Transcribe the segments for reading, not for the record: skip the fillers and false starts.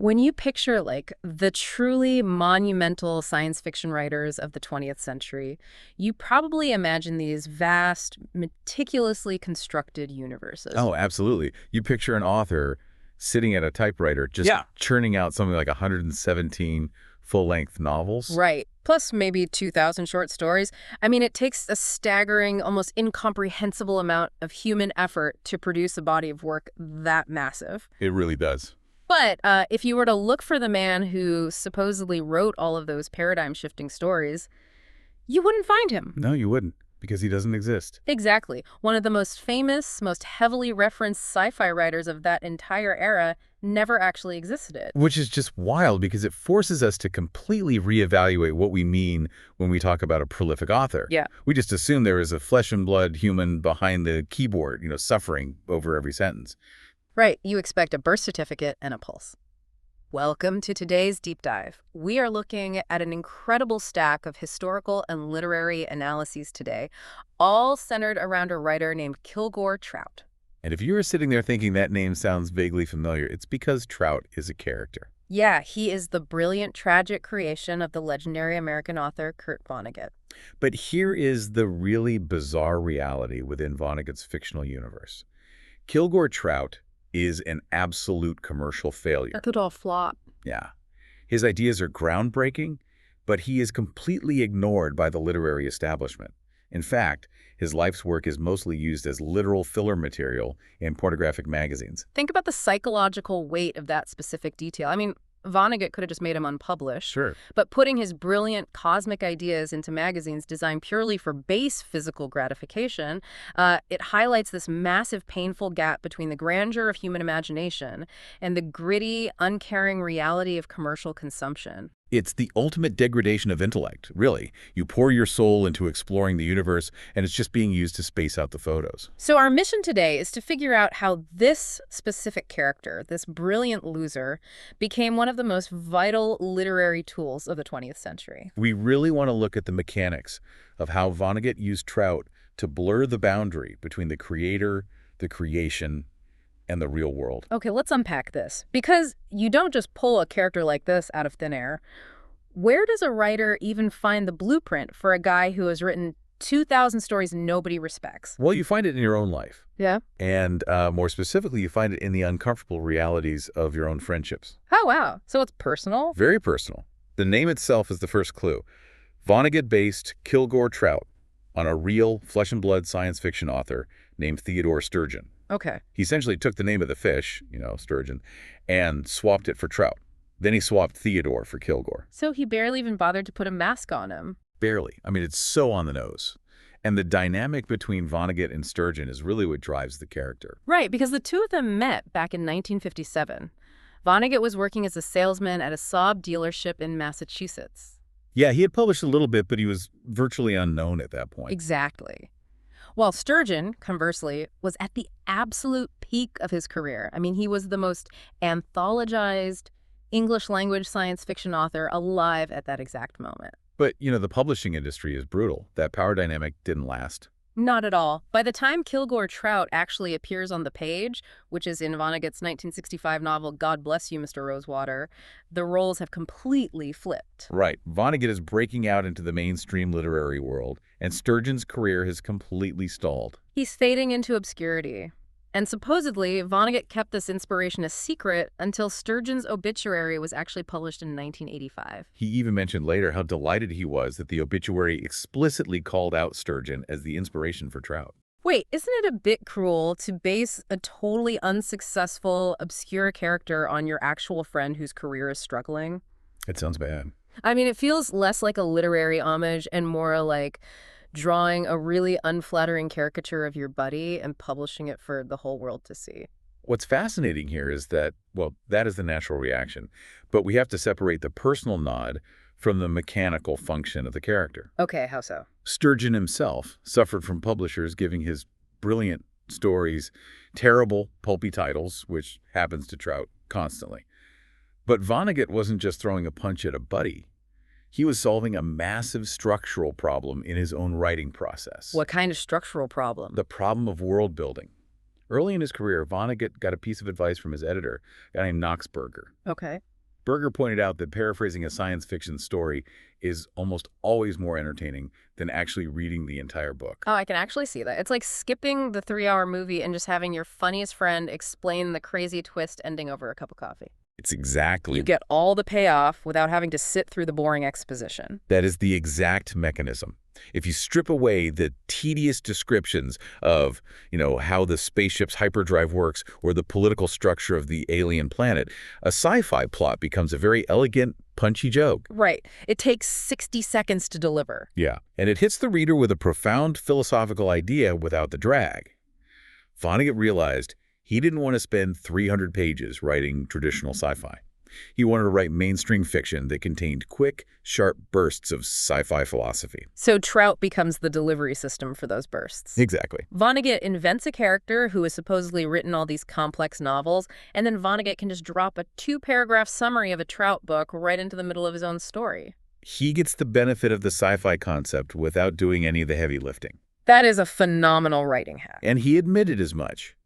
When you picture, like, the truly monumental science fiction writers of the 20th century, you probably imagine these vast, meticulously constructed universes. Oh, absolutely. You picture an author sitting at a typewriter just Yeah. churning out something like 117 full-length novels. Right. Plus maybe 2,000 short stories. I mean, it takes a staggering, almost incomprehensible amount of human effort to produce a body of work that massive. It really does. But if you were to look for the man who supposedly wrote all of those paradigm-shifting stories, you wouldn't find him. No, you wouldn't, because he doesn't exist. Exactly. One of the most famous, most heavily referenced sci-fi writers of that entire era never actually existed. Which is just wild because it forces us to completely reevaluate what we mean when we talk about a prolific author. Yeah. We just assume there is a flesh and blood human behind the keyboard, suffering over every sentence. Right. You expect a birth certificate and a pulse. Welcome to today's deep dive. We are looking at an incredible stack of historical and literary analyses today, all centered around a writer named Kilgore Trout. And if you are sitting there thinking that name sounds vaguely familiar, it's because Trout is a character. Yeah, he is the brilliant, tragic creation of the legendary American author Kurt Vonnegut. But here is the really bizarre reality within Vonnegut's fictional universe. Kilgore Trout is an absolute commercial failure. That could all flop. Yeah. His ideas are groundbreaking, but he is completely ignored by the literary establishment. In fact, his life's work is mostly used as literal filler material in pornographic magazines. Think about the psychological weight of that specific detail. I mean, Vonnegut could have just made him unpublished. Sure. But putting his brilliant cosmic ideas into magazines designed purely for base physical gratification, it highlights this massive, painful gap between the grandeur of human imagination and the gritty, uncaring reality of commercial consumption. It's the ultimate degradation of intellect, really. You pour your soul into exploring the universe, and it's just being used to space out the photos. So our mission today is to figure out how this specific character, this brilliant loser, became one of the most vital literary tools of the 20th century. We really want to look at the mechanics of how Vonnegut used Trout to blur the boundary between the creator, the creation, and the real world. Okay, let's unpack this. Because you don't just pull a character like this out of thin air. Where does a writer even find the blueprint for a guy who has written 2,000 stories nobody respects? Well, you find it in your own life. Yeah? And more specifically, you find it in the uncomfortable realities of your own friendships. Oh, wow. So it's personal? Very personal. The name itself is the first clue. Vonnegut based Kilgore Trout on a real flesh and blood science fiction author named Theodore Sturgeon. Okay. He essentially took the name of the fish, sturgeon, and swapped it for Trout. Then he swapped Theodore for Kilgore. So he barely even bothered to put a mask on him. Barely. I mean, it's so on the nose. And the dynamic between Vonnegut and Sturgeon is really what drives the character. Right, because the two of them met back in 1957. Vonnegut was working as a salesman at a Saab dealership in Massachusetts. Yeah, he had published a little bit, but he was virtually unknown at that point. Exactly. While Sturgeon, conversely, was at the absolute peak of his career. I mean, he was the most anthologized English-language science fiction author alive at that exact moment. But, the publishing industry is brutal. That power dynamic didn't last. Not at all. By the time Kilgore Trout actually appears on the page, which is in Vonnegut's 1965 novel God Bless You, Mr. Rosewater, the roles have completely flipped. Right. Vonnegut is breaking out into the mainstream literary world, and Sturgeon's career has completely stalled. He's fading into obscurity. And supposedly, Vonnegut kept this inspiration a secret until Sturgeon's obituary was actually published in 1985. He even mentioned later how delighted he was that the obituary explicitly called out Sturgeon as the inspiration for Trout. Wait, isn't it a bit cruel to base a totally unsuccessful, obscure character on your actual friend whose career is struggling? It sounds bad. I mean, it feels less like a literary homage and more like drawing a really unflattering caricature of your buddy and publishing it for the whole world to see. What's fascinating here is that, that is the natural reaction, but we have to separate the personal nod from the mechanical function of the character. Okay, how so? Sturgeon himself suffered from publishers giving his brilliant stories terrible, pulpy titles, which happens to Trout constantly. But Vonnegut wasn't just throwing a punch at a buddy. He was solving a massive structural problem in his own writing process. What kind of structural problem? The problem of world building. Early in his career, Vonnegut got a piece of advice from his editor, a guy named Knoxberger. Okay. Berger pointed out that paraphrasing a science fiction story is almost always more entertaining than actually reading the entire book. Oh, I can actually see that. It's like skipping the 3-hour movie and just having your funniest friend explain the crazy twist ending over a cup of coffee. It's exactly. You get all the payoff without having to sit through the boring exposition. That is the exact mechanism. If you strip away the tedious descriptions of, how the spaceship's hyperdrive works or the political structure of the alien planet, a sci-fi plot becomes a very elegant, punchy joke. Right. It takes 60 seconds to deliver. Yeah. And it hits the reader with a profound philosophical idea without the drag. Vonnegut realized he didn't want to spend 300 pages writing traditional sci-fi. He wanted to write mainstream fiction that contained quick, sharp bursts of sci-fi philosophy. So Trout becomes the delivery system for those bursts. Exactly. Vonnegut invents a character who has supposedly written all these complex novels, and then Vonnegut can just drop a 2-paragraph summary of a Trout book right into the middle of his own story. He gets the benefit of the sci-fi concept without doing any of the heavy lifting. That is a phenomenal writing hack. And he admitted as much.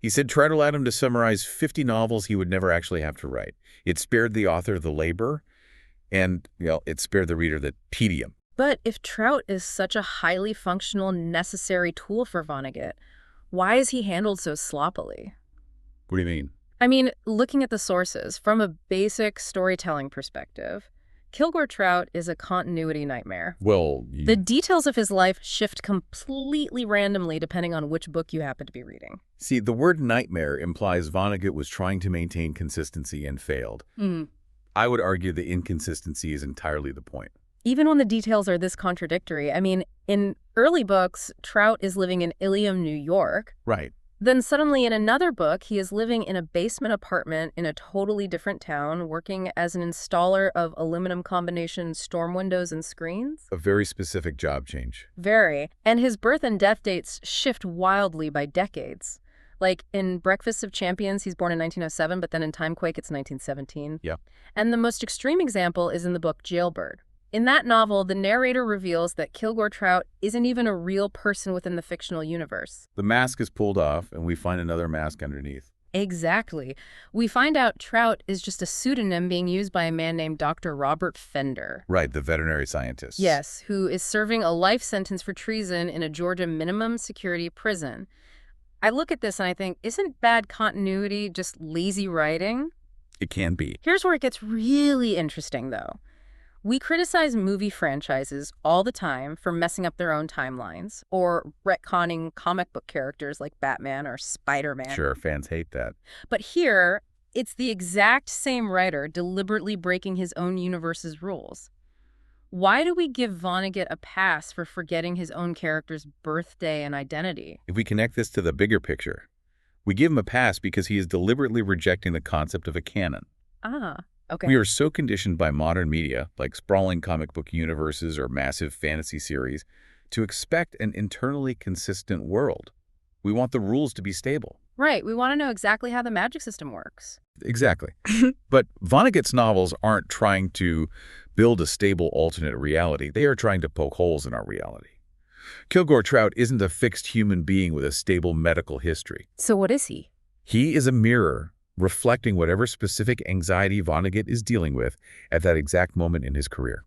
He said Trout allowed him to summarize 50 novels he would never actually have to write. It spared the author the labor, and, it spared the reader the tedium. But if Trout is such a highly functional, necessary tool for Vonnegut, why is he handled so sloppily? What do you mean? I mean, looking at the sources, from a basic storytelling perspective, Kilgore Trout is a continuity nightmare. Well, The details of his life shift completely randomly depending on which book you happen to be reading. see, the word nightmare implies Vonnegut was trying to maintain consistency and failed. I would argue the inconsistency is entirely the point. Even when the details are this contradictory, I mean, in early books, Trout is living in Ilium, New York. Right. Then suddenly in another book, he is living in a basement apartment in a totally different town, working as an installer of aluminum combination storm windows and screens. A very specific job change. Very. And his birth and death dates shift wildly by decades. Like in Breakfast of Champions, he's born in 1907, but then in Timequake, it's 1917. Yeah. And the most extreme example is in the book Jailbird. In that novel, the narrator reveals that Kilgore Trout isn't even a real person within the fictional universe. The mask is pulled off, and we find another mask underneath. Exactly. We find out Trout is just a pseudonym being used by a man named Dr. Robert Fender. Right, the veterinary scientist. Yes, who is serving a life sentence for treason in a Georgia minimum security prison. I look at this and I think, isn't bad continuity just lazy writing? It can be. Here's where it gets really interesting, though. We criticize movie franchises all the time for messing up their own timelines or retconning comic book characters like Batman or Spider-Man. Sure, fans hate that. But here, it's the exact same writer deliberately breaking his own universe's rules. Why do we give Vonnegut a pass for forgetting his own character's birthday and identity? If we connect this to the bigger picture, we give him a pass because he is deliberately rejecting the concept of a canon. Ah, okay. We are so conditioned by modern media, like sprawling comic book universes or massive fantasy series, to expect an internally consistent world. We want the rules to be stable. Right. We want to know exactly how the magic system works. Exactly. But Vonnegut's novels aren't trying to build a stable alternate reality. They are trying to poke holes in our reality. Kilgore Trout isn't a fixed human being with a stable medical history. So what is he? He is a mirror reflecting whatever specific anxiety Vonnegut is dealing with at that exact moment in his career.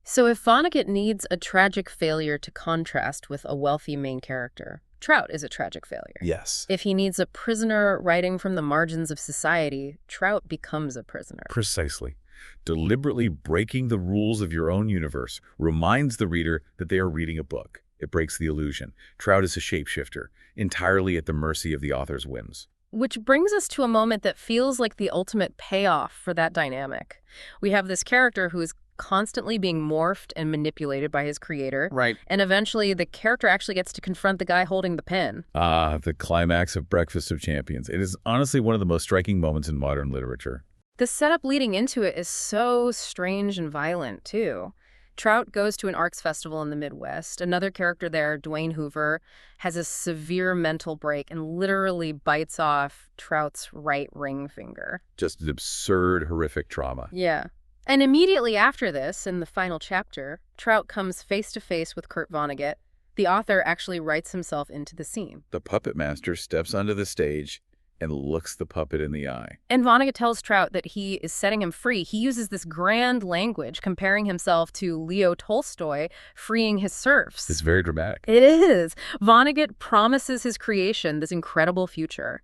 So if Vonnegut needs a tragic failure to contrast with a wealthy main character, Trout is a tragic failure. Yes. If he needs a prisoner writing from the margins of society, Trout becomes a prisoner. Precisely. Deliberately breaking the rules of your own universe reminds the reader that they are reading a book. It breaks the illusion. Trout is a shapeshifter, entirely at the mercy of the author's whims. Which brings us to a moment that feels like the ultimate payoff for that dynamic. We have this character who is constantly being morphed and manipulated by his creator. Right. And eventually the character actually gets to confront the guy holding the pen. Ah, the climax of Breakfast of Champions. It is honestly one of the most striking moments in modern literature. The setup leading into it is so strange and violent, too. Trout goes to an arts festival in the Midwest. Another character there, Dwayne Hoover, has a severe mental break and literally bites off Trout's right ring finger. Just an absurd, horrific trauma. Yeah. And immediately after this, in the final chapter, Trout comes face to face with Kurt Vonnegut. The author actually writes himself into the scene. The puppet master steps onto the stage and looks the puppet in the eye. And Vonnegut tells Trout that he is setting him free. He uses this grand language, comparing himself to Leo Tolstoy freeing his serfs. It's very dramatic. It is. Vonnegut promises his creation this incredible future.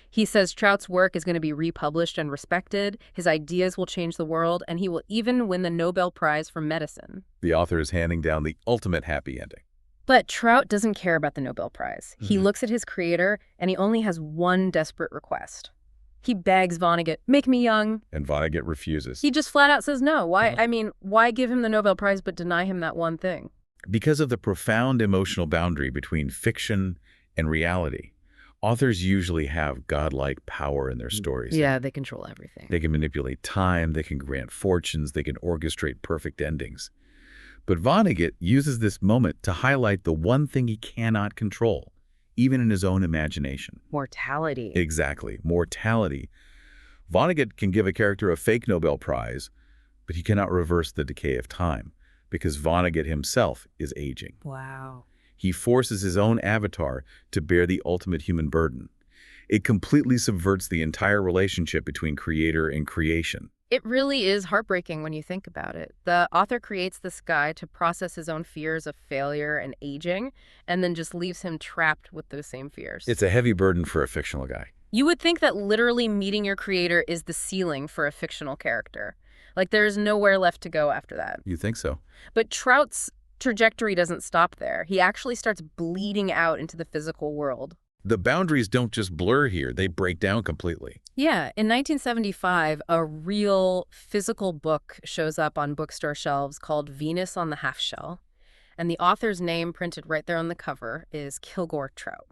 He says Trout's work is going to be republished and respected, his ideas will change the world, and he will even win the Nobel Prize for medicine. The author is handing down the ultimate happy ending. But Trout doesn't care about the Nobel Prize. He looks at his creator, and he only has one desperate request. He begs Vonnegut, make me young. And Vonnegut refuses. He just flat out says no. Why give him the Nobel Prize but deny him that one thing? Because of the profound emotional boundary between fiction and reality. Authors usually have godlike power in their stories. Yeah, they control everything. They can manipulate time, they can grant fortunes, they can orchestrate perfect endings. But Vonnegut uses this moment to highlight the one thing he cannot control, even in his own imagination. Mortality. Exactly, mortality. Vonnegut can give a character a fake Nobel Prize, but he cannot reverse the decay of time, because Vonnegut himself is aging. Wow. He forces his own avatar to bear the ultimate human burden. It completely subverts the entire relationship between creator and creation. It really is heartbreaking when you think about it. The author creates this guy to process his own fears of failure and aging, and then just leaves him trapped with those same fears. It's a heavy burden for a fictional guy. You would think that literally meeting your creator is the ceiling for a fictional character. Like there's nowhere left to go after that. You think so? But Trout's trajectory doesn't stop there. He actually starts bleeding out into the physical world. The boundaries don't just blur here, they break down completely. Yeah, in 1975, a real physical book shows up on bookstore shelves called Venus on the Half Shell. And the author's name printed right there on the cover is Kilgore Trout.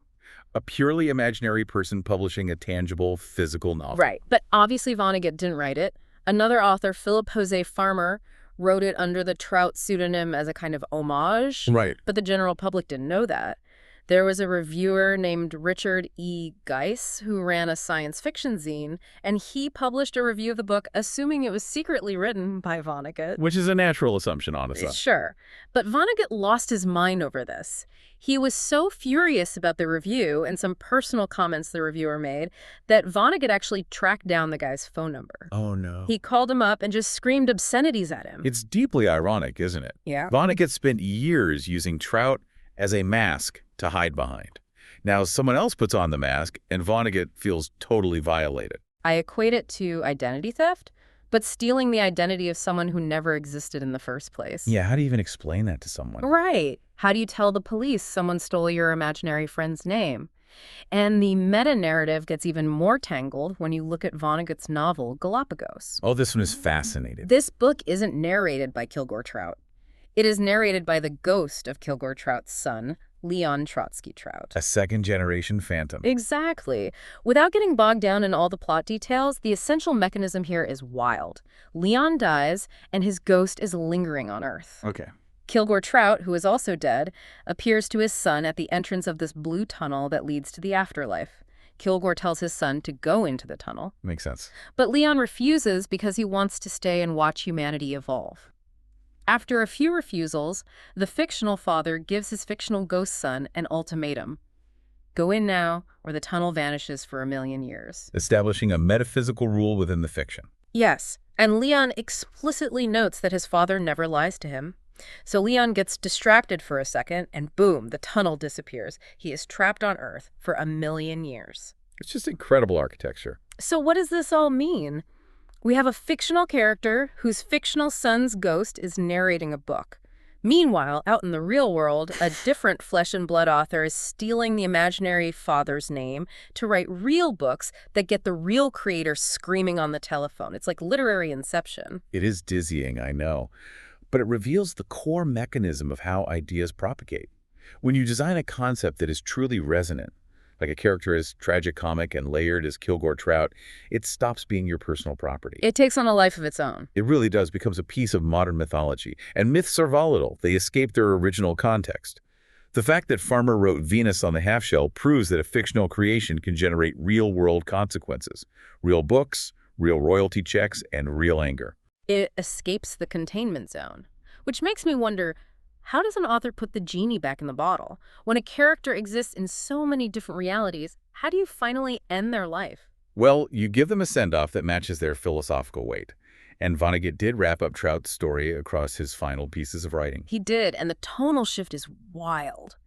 A purely imaginary person publishing a tangible, physical novel. Right, but obviously Vonnegut didn't write it. Another author, Philip Jose Farmer, wrote it under the Trout pseudonym as a kind of homage. Right. But the general public didn't know that. There was a reviewer named Richard E. Geis who ran a science fiction zine, and he published a review of the book assuming it was secretly written by Vonnegut. Which is a natural assumption, honestly. Sure. But Vonnegut lost his mind over this. He was so furious about the review and some personal comments the reviewer made that Vonnegut actually tracked down the guy's phone number. Oh, no. He called him up and just screamed obscenities at him. It's deeply ironic, isn't it? Yeah. Vonnegut spent years using Trout as a mask to hide behind. Now someone else puts on the mask, and Vonnegut feels totally violated. I equate it to identity theft, but stealing the identity of someone who never existed in the first place. Yeah, how do you even explain that to someone? Right. How do you tell the police someone stole your imaginary friend's name? And the meta-narrative gets even more tangled when you look at Vonnegut's novel, Galapagos. Oh, this one is fascinating. This book isn't narrated by Kilgore Trout. It is narrated by the ghost of Kilgore Trout's son, Leon Trotsky Trout. A second-generation phantom. Exactly. Without getting bogged down in all the plot details, the essential mechanism here is wild. Leon dies, and his ghost is lingering on Earth. Okay. Kilgore Trout, who is also dead, appears to his son at the entrance of this blue tunnel that leads to the afterlife. Kilgore tells his son to go into the tunnel. Makes sense. But Leon refuses because he wants to stay and watch humanity evolve. After a few refusals, the fictional father gives his fictional ghost son an ultimatum. Go in now, or the tunnel vanishes for 1,000,000 years. Establishing a metaphysical rule within the fiction. Yes, and Leon explicitly notes that his father never lies to him. So Leon gets distracted for a second, and boom, the tunnel disappears. He is trapped on Earth for 1,000,000 years. It's just incredible architecture. So what does this all mean? We have a fictional character whose fictional son's ghost is narrating a book. Meanwhile, out in the real world, a different flesh and blood author is stealing the imaginary father's name to write real books that get the real creator screaming on the telephone. It's like literary inception. It is dizzying, I know, but it reveals the core mechanism of how ideas propagate. When you design a concept that is truly resonant, like a character as tragicomic and layered as Kilgore Trout, it stops being your personal property. It takes on a life of its own. It really does, becomes a piece of modern mythology. And myths are volatile. They escape their original context. The fact that Farmer wrote Venus on the Half Shell proves that a fictional creation can generate real-world consequences. Real books, real royalty checks, and real anger. It escapes the containment zone, which makes me wonder, how does an author put the genie back in the bottle? When a character exists in so many different realities, How do you finally end their life? Well, you give them a send-off that matches their philosophical weight. And Vonnegut did wrap up Trout's story across his final pieces of writing. He did, and the tonal shift is wild.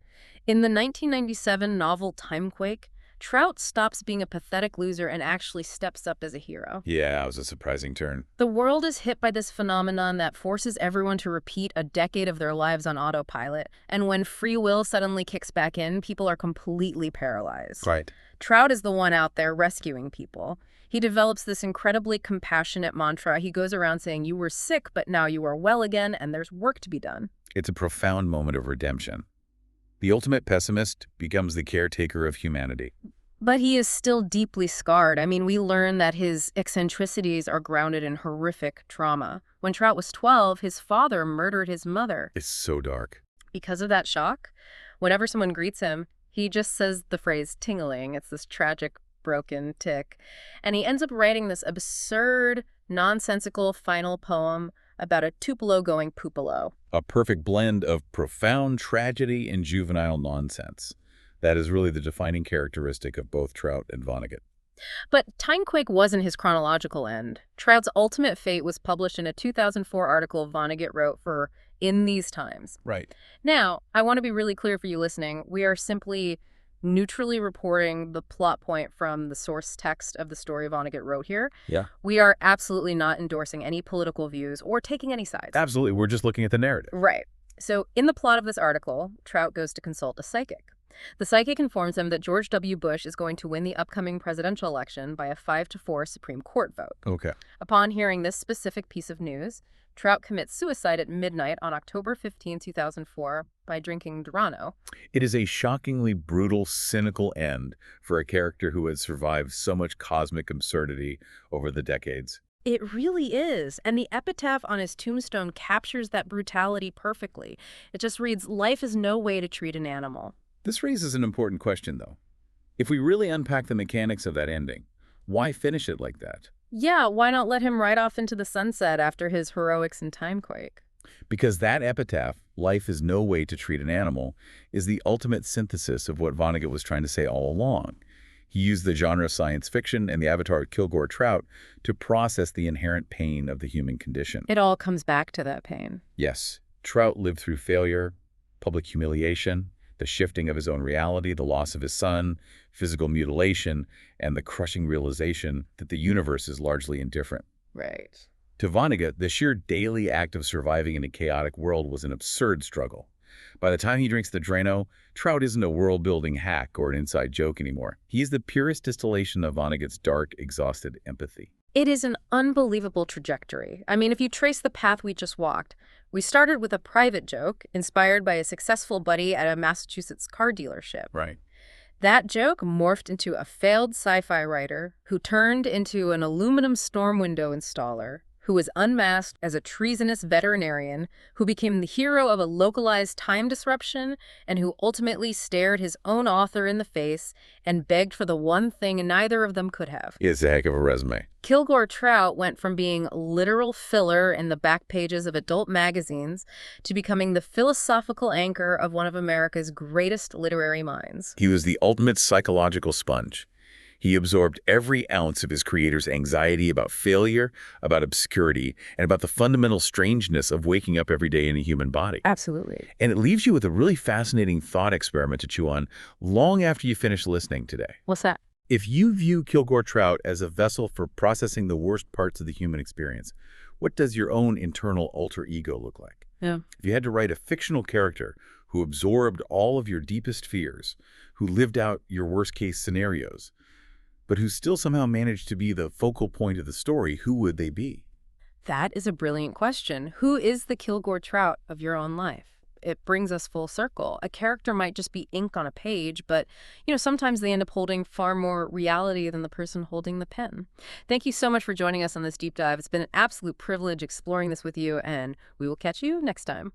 In the 1997 novel Timequake, Trout stops being a pathetic loser and actually steps up as a hero. Yeah, that was a surprising turn. The world is hit by this phenomenon that forces everyone to repeat a decade of their lives on autopilot, and when free will suddenly kicks back in, people are completely paralyzed. Right. Trout is the one out there rescuing people. He develops this incredibly compassionate mantra. He goes around saying, "You were sick, but now you are well again, and there's work to be done." It's a profound moment of redemption. The ultimate pessimist becomes the caretaker of humanity. But he is still deeply scarred. I mean, we learn that his eccentricities are grounded in horrific trauma. When Trout was 12, his father murdered his mother. It's so dark. Because of that shock, whenever someone greets him, he just says the phrase "tingling." It's this tragic, broken tick. And he ends up writing this absurd, nonsensical final poem about a Tupelo going Pupelo. A perfect blend of profound tragedy and juvenile nonsense. That is really the defining characteristic of both Trout and Vonnegut. But Timequake wasn't his chronological end. Trout's ultimate fate was published in a 2004 article Vonnegut wrote for In These Times. Right. Now, I want to be really clear for you listening. We are simply neutrally reporting the plot point from the source text of the story Vonnegut wrote here. Yeah. We are absolutely not endorsing any political views or taking any sides. Absolutely. We're just looking at the narrative. Right. So in the plot of this article, Trout goes to consult a psychic. The psychic informs him that George W. Bush is going to win the upcoming presidential election by a 5-4 Supreme Court vote. Okay. Upon hearing this specific piece of news, Trout commits suicide at midnight on October 15, 2004 by drinking Durano. It is a shockingly brutal, cynical end for a character who has survived so much cosmic absurdity over the decades. It really is. And the epitaph on his tombstone captures that brutality perfectly. It just reads, "Life is no way to treat an animal." This raises an important question, though. If we really unpack the mechanics of that ending, why finish it like that? Yeah, why not let him ride off into the sunset after his heroics in Timequake? Because that epitaph, "Life is no way to treat an animal," is the ultimate synthesis of what Vonnegut was trying to say all along. He used the genre of science fiction and the avatar Kilgore Trout to process the inherent pain of the human condition. It all comes back to that pain. Yes, Trout lived through failure, public humiliation, the shifting of his own reality, the loss of his son, physical mutilation, and the crushing realization that the universe is largely indifferent. Right. To Vonnegut, the sheer daily act of surviving in a chaotic world was an absurd struggle. By the time he drinks the Drano, Trout isn't a world-building hack or an inside joke anymore. He's the purest distillation of Vonnegut's dark, exhausted empathy. It is an unbelievable trajectory. I mean, if you trace the path we just walked, we started with a private joke inspired by a successful buddy at a Massachusetts car dealership. Right. That joke morphed into a failed sci-fi writer who turned into an aluminum storm window installer, who was unmasked as a treasonous veterinarian, who became the hero of a localized time disruption, and who ultimately stared his own author in the face and begged for the one thing neither of them could have. It's a heck of a resume. Kilgore Trout went from being literal filler in the back pages of adult magazines to becoming the philosophical anchor of one of America's greatest literary minds. He was the ultimate psychological sponge. He absorbed every ounce of his creator's anxiety about failure, about obscurity, and about the fundamental strangeness of waking up every day in a human body. Absolutely. And it leaves you with a really fascinating thought experiment to chew on long after you finish listening today. What's that? If you view Kilgore Trout as a vessel for processing the worst parts of the human experience, what does your own internal alter ego look like? Yeah. If you had to write a fictional character who absorbed all of your deepest fears, who lived out your worst-case scenarios, but who still somehow managed to be the focal point of the story, who would they be? That is a brilliant question. Who is the Kilgore Trout of your own life? It brings us full circle. A character might just be ink on a page, but, sometimes they end up holding far more reality than the person holding the pen. Thank you so much for joining us on this deep dive. It's been an absolute privilege exploring this with you, and we will catch you next time.